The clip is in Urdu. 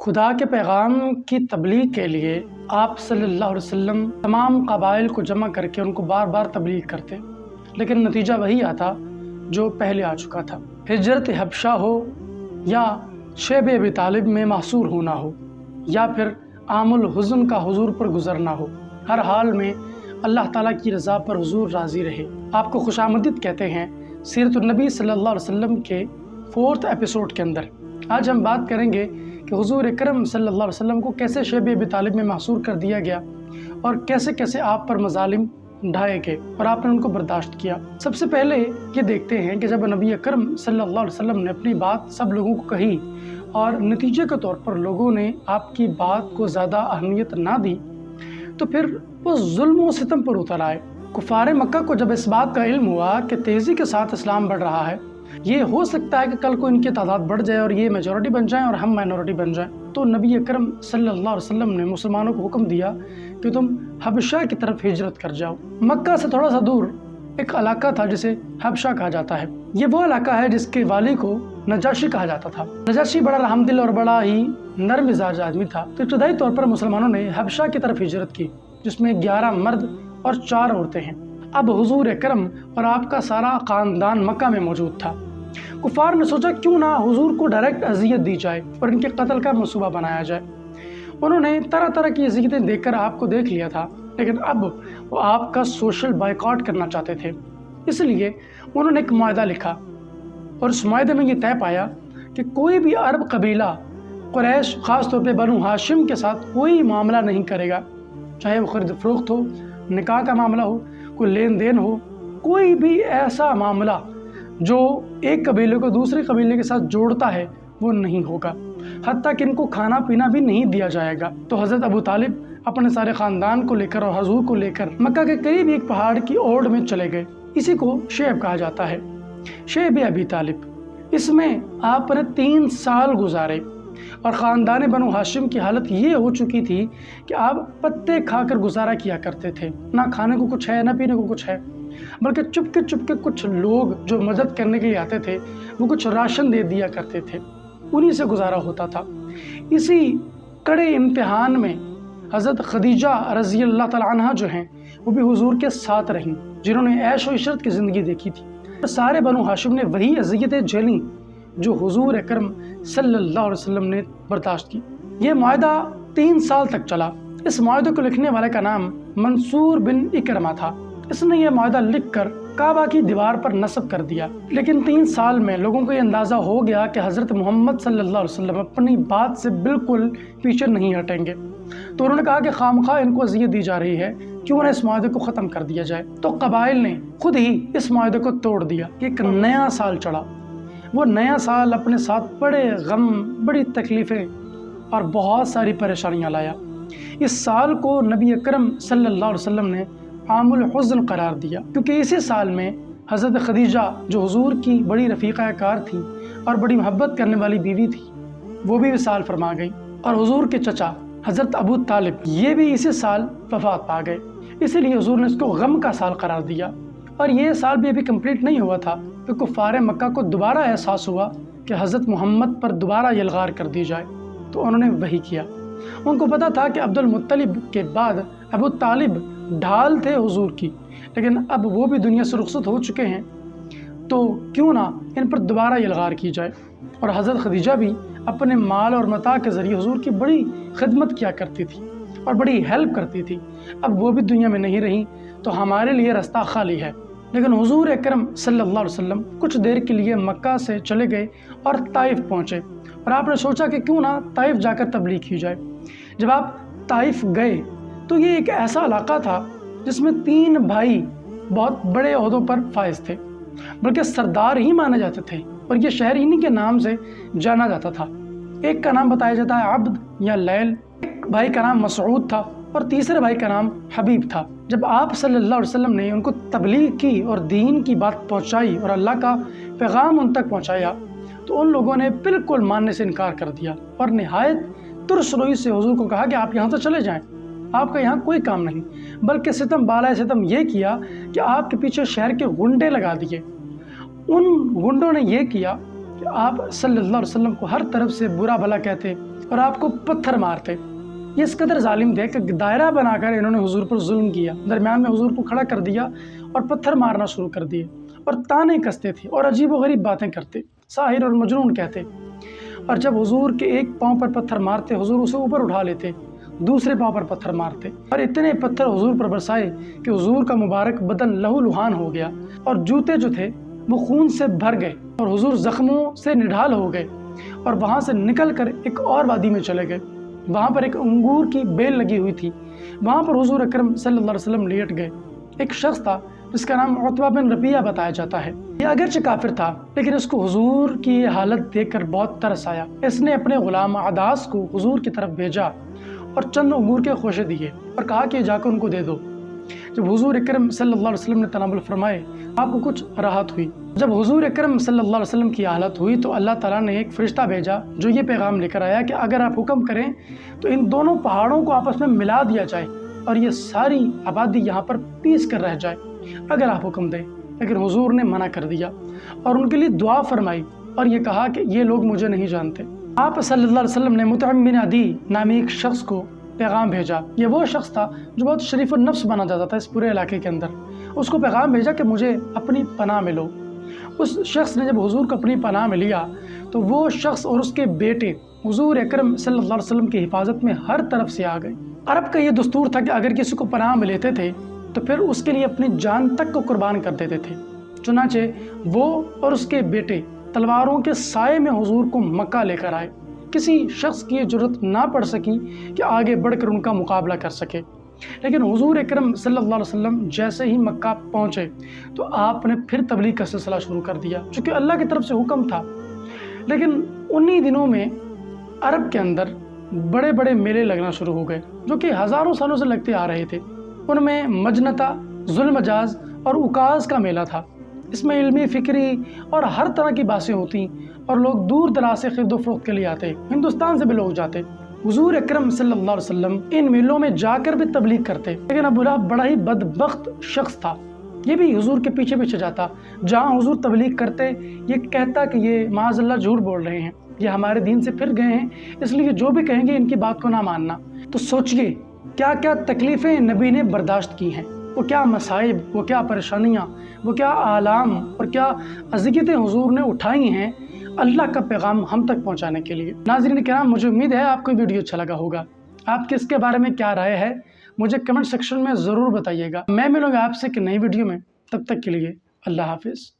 خدا کے پیغام کی تبلیغ کے لیے آپ صلی اللہ علیہ وسلم تمام قبائل کو جمع کر کے ان کو بار بار تبلیغ کرتے، لیکن نتیجہ وہی آتا جو پہلے آ چکا تھا۔ ہجرت حبشہ ہو یا شیب ابی طالب میں محصور ہونا ہو یا پھر عام الحزن کا حضور پر گزرنا ہو، ہر حال میں اللہ تعالیٰ کی رضا پر حضور راضی رہے۔ آپ کو خوش آمدید کہتے ہیں سیرت النبی صلی اللہ علیہ وسلم کے 4 ایپیسوڈ کے اندر۔ آج ہم بات کریں گے کہ حضور اکرم صلی اللہ علیہ وسلم کو کیسے شیب ابی طالب میں محصور کر دیا گیا اور کیسے کیسے آپ پر مظالم ڈھائے گئے اور آپ نے ان کو برداشت کیا۔ سب سے پہلے یہ دیکھتے ہیں کہ جب نبی اکرم صلی اللہ علیہ وسلم نے اپنی بات سب لوگوں کو کہی اور نتیجے کے طور پر لوگوں نے آپ کی بات کو زیادہ اہمیت نہ دی، تو پھر وہ ظلم و ستم پر اتر آئے۔ کفار مکہ کو جب اس بات کا علم ہوا کہ تیزی کے ساتھ اسلام بڑھ رہا ہے، یہ ہو سکتا ہے کہ کل کو ان کی تعداد بڑھ جائے اور یہ میجورٹی بن جائیں اور ہم مائنورٹی بن جائیں، تو نبی اکرم صلی اللہ علیہ وسلم نے مسلمانوں کو حکم دیا کہ تم حبشہ کی طرف ہجرت کر جاؤ۔ مکہ سے تھوڑا سا دور ایک علاقہ تھا جسے حبشہ کہا جاتا ہے۔ یہ وہ علاقہ ہے جس کے والی کو نجاشی کہا جاتا تھا۔ نجاشی بڑا رحم دل اور بڑا ہی نرم مزاج آدمی تھا، تو ابتدائی طور پر مسلمانوں نے حبشہ کی طرف ہجرت کی، جس میں 11 مرد اور 4 عورتیں ہیں۔ اب حضور اکرم اور آپ کا سارا خاندان مکہ میں موجود تھا۔ کفار نے سوچا کیوں نہ حضور کو ڈائریکٹ اذیت دی جائے اور ان کے قتل کا منصوبہ بنایا جائے۔ انہوں نے طرح طرح کی اذیتیں دیکھ کر آپ کو دیکھ لیا تھا، لیکن اب وہ آپ کا سوشل بائیکاٹ کرنا چاہتے تھے۔ اس لیے انہوں نے ایک معاہدہ لکھا اور اس معاہدے میں یہ طے پایا کہ کوئی بھی عرب قبیلہ قریش، خاص طور پہ بنو ہاشم کے ساتھ کوئی معاملہ نہیں کرے گا، چاہے وہ خرید فروخت ہو، نکاح کا معاملہ ہو، کوئی لین دین ہو، کوئی بھی ایسا معاملہ جو ایک قبیلے کو دوسرے قبیلے کے ساتھ جوڑتا ہے وہ نہیں ہوگا، حتیٰ کہ ان کو کھانا پینا بھی نہیں دیا جائے گا۔ تو حضرت ابو طالب اپنے سارے خاندان کو لے کر اور حضور کو لے کر مکہ کے قریب ایک پہاڑ کی اوڑ میں چلے گئے۔ اسی کو شیب کہا جاتا ہے، شیب ابی طالب۔ اس میں آپ نے 3 سال گزارے اور خاندان بنو ہاشم کی حالت یہ ہو چکی تھی کہ آپ پتے کھا کر گزارا کیا کرتے تھے، نہ کھانے کو کچھ ہے نہ پینے کو کچھ ہے، بلکہ چپ کے کچھ لوگ جو مدد کرنے کے لیے آتے تھے وہ کچھ راشن دے دیا کرتے تھے، انہی سے گزارا ہوتا تھا۔ اسی کڑے امتحان میں حضرت خدیجہ رضی اللہ تعالیٰ عنہ جو ہیں وہ بھی حضور کے ساتھ رہیں، جنہوں نے عیش و عشرت کی زندگی دیکھی تھی۔ سارے بنو ہاشم نے وہی اذیتیں جھیلیں جو حضور اکرم صلی اللہ علیہ وسلم نے برداشت کی۔ یہ معاہدہ 3 سال تک چلا۔ اس معاہدے کو لکھنے والے کا نام منصور بن اکرمہ تھا۔ اس نے یہ معاہدہ لکھ کر کعبہ کی دیوار پر نصب کر دیا، لیکن 3 سال میں لوگوں کو یہ اندازہ ہو گیا کہ حضرت محمد صلی اللہ علیہ وسلم اپنی بات سے بالکل پیچھے نہیں ہٹیں گے، تو انہوں نے کہا کہ خامخواہ ان کو اذیت دی جا رہی ہے، کیوں نہ اس معاہدے کو ختم کر دیا جائے۔ تو قبائل نے خود ہی اس معاہدے کو توڑ دیا۔ ایک نیا سال چڑھا۔ وہ نیا سال اپنے ساتھ بڑے غم، بڑی تکلیفیں اور بہت ساری پریشانیاں لایا۔ اس سال کو نبی اکرم صلی اللہ علیہ وسلم نے عام الحزن قرار دیا، کیونکہ اسی سال میں حضرت خدیجہ جو حضور کی بڑی رفیقہ کار تھی اور بڑی محبت کرنے والی بیوی تھی، وہ بھی وصال فرما گئی، اور حضور کے چچا حضرت ابو طالب یہ بھی اسی سال وفات پا گئے۔ اسی لیے حضور نے اس کو غم کا سال قرار دیا۔ اور یہ سال بھی ابھی کمپلیٹ نہیں ہوا تھا کہ کفار مکہ کو دوبارہ احساس ہوا کہ حضرت محمد پر دوبارہ یلغار کر دی جائے، تو انہوں نے وہی کیا۔ ان کو پتا تھا کہ عبد المطلب کے بعد ابو طالب ڈھال تھے حضور کی، لیکن اب وہ بھی دنیا سے رخصت ہو چکے ہیں، تو کیوں نہ ان پر دوبارہ یلغار کی جائے۔ اور حضرت خدیجہ بھی اپنے مال اور متاع کے ذریعے حضور کی بڑی خدمت کیا کرتی تھی اور بڑی ہیلپ کرتی تھی۔ اب وہ بھی دنیا میں نہیں رہی تو ہمارے لیے راستہ خالی ہے۔ لیکن حضور اکرم صلی اللہ علیہ وسلم کچھ دیر کے لیے مکہ سے چلے گئے اور طائف پہنچے، اور آپ نے سوچا کہ کیوں نہ طائف جا کر تبلیغ کی جائے۔ جب آپ طائف گئے تو یہ ایک ایسا علاقہ تھا جس میں 3 بھائی بہت بڑے عہدوں پر فائز تھے، بلکہ سردار ہی مانے جاتے تھے، اور یہ شہر انہی کے نام سے جانا جاتا تھا۔ ایک کا نام بتایا جاتا ہے عبد یا لیل، ایک بھائی کا نام مسعود تھا، اور تیسرے بھائی کا نام حبیب تھا۔ جب آپ صلی اللہ علیہ وسلم نے ان کو تبلیغ کی اور دین کی بات پہنچائی اور اللہ کا پیغام ان تک پہنچایا، تو ان لوگوں نے بالکل ماننے سے انکار کر دیا اور نہایت ترس روئی سے حضور کو کہا کہ آپ یہاں سے چلے جائیں، آپ کا یہاں کوئی کام نہیں۔ بلکہ ستم بالائے ستم یہ کیا کہ آپ کے پیچھے شہر کے غنڈے لگا دیے۔ ان غنڈوں نے یہ کیا کہ آپ صلی اللہ علیہ وسلم کو ہر طرف سے برا بھلا کہتے اور آپ کو پتھر مارتے۔ یہ اس قدر ظالم تھے کہ دائرہ بنا کر انہوں نے حضور پر ظلم کیا، درمیان میں حضور کو کھڑا کر دیا اور پتھر مارنا شروع کر دیے اور تانے کستے تھے اور عجیب و غریب باتیں کرتے، ساحر اور مجنون کہتے۔ اور جب حضور کے ایک پاؤں پر پتھر مارتے، حضور اسے اوپر اٹھا لیتے، دوسرے پاؤں پر پتھر مارتے اور اتنے پتھر حضور پر برسائے کہ حضور کا مبارک بدن لہو لہان ہو گیا اور جوتے جو تھے وہ خون سے بھر گئے اور حضور زخموں سے نڈھال ہو گئے اور وہاں سے نکل کر ایک اور وادی میں چلے گئے۔ وہاں پر ایک انگور کی بیل لگی ہوئی تھی، وہاں پر حضور اکرم صلی اللہ علیہ وسلم لیٹ گئے۔ ایک شخص تھا جس کا نام عتبہ بن ربیعہ بتایا جاتا ہے۔ یہ اگرچہ کافر تھا لیکن اس کو حضور کی حالت دیکھ کر بہت ترس آیا۔ اس نے اپنے غلام عداس کو حضور کی طرف بھیجا اور چند انگور کے خوشے دیے اور کہا کہ جا کر ان کو دے دو۔ جب حضور اکرم صلی اللہ علیہ وسلم نے تناول فرمائے، آپ کو کچھ راحت ہوئی۔ جب حضور اکرم صلی اللہ علیہ وسلم کی حالت ہوئی تو اللہ تعالیٰ نے ایک فرشتہ بھیجا جو یہ پیغام لے کر آیا کہ اگر آپ حکم کریں تو ان دونوں پہاڑوں کو آپس میں ملا دیا جائے اور یہ ساری آبادی یہاں پر پیس کر رہ جائے اگر آپ حکم دیں۔ لیکن حضور نے منع کر دیا اور ان کے لیے دعا فرمائی اور یہ کہا کہ یہ لوگ مجھے نہیں جانتے۔ آپ صلی اللہ علیہ وسلم نے مطعم بن عدی نامی ایک شخص کو پیغام بھیجا۔ یہ وہ شخص تھا جو بہت شریف النفس بنا جاتا تھا اس پورے علاقے کے اندر۔ اس کو پیغام بھیجا کہ مجھے اپنی پناہ میں لو۔ اس شخص نے جب حضور کو اپنی پناہ میں لیا تو وہ شخص اور اس کے بیٹے حضور اکرم صلی اللہ علیہ وسلم کی حفاظت میں ہر طرف سے آ گئے۔ عرب کا یہ دستور تھا کہ اگر کسی کو پناہ میں لیتے تھے تو پھر اس کے لیے اپنی جان تک کو قربان کر دیتے تھے۔ چنانچہ وہ اور اس کے بیٹے تلواروں کے سائے میں حضور کو مکہ لے کر آئے۔ کسی شخص کی یہ جرأت نہ پڑ سکی کہ آگے بڑھ کر ان کا مقابلہ کر سکے۔ لیکن حضور اکرم صلی اللہ علیہ وسلم جیسے ہی مکہ پہنچے تو آپ نے پھر تبلیغ کا سلسلہ شروع کر دیا، چونکہ اللہ کی طرف سے حکم تھا۔ لیکن انہی دنوں میں عرب کے اندر بڑے بڑے میلے لگنا شروع ہو گئے جو کہ ہزاروں سالوں سے لگتے آ رہے تھے۔ ان میں مجنتا، ذوالمجاز اور اکاز کا میلہ تھا۔ اس میں علمی، فکری اور ہر طرح کی باتیں ہوتی اور لوگ دور دراز سے خرید و فروخت کے لیے آتے، ہندوستان سے بھی لوگ جاتے۔ حضور اکرم صلی اللہ علیہ وسلم ان میلوں میں جا کر بھی تبلیغ کرتے، لیکن ابو لہب بڑا ہی بدبخت شخص تھا۔ یہ بھی حضور کے پیچھے پیچھے جاتا، جہاں حضور تبلیغ کرتے یہ کہتا کہ یہ معاذ اللہ جھوٹ بول رہے ہیں، یہ ہمارے دین سے پھر گئے ہیں، اس لیے جو بھی کہیں گے ان کی بات کو نہ ماننا۔ تو سوچئے کیا کیا تکلیفیں نبی نے برداشت کی ہیں، وہ کیا مصائب، وہ کیا پریشانیاں، وہ کیا آلام اور کیا اذیتیں حضور نے اٹھائی ہیں اللہ کا پیغام ہم تک پہنچانے کے لیے۔ ناظرین کرام، مجھے امید ہے آپ کو ویڈیو اچھا لگا ہوگا۔ آپ کی اس کے بارے میں کیا رائے ہے مجھے کمنٹ سیکشن میں ضرور بتائیے گا۔ میں ملوں گا آپ سے ایک نئی ویڈیو میں، تب تک کے لیے اللہ حافظ۔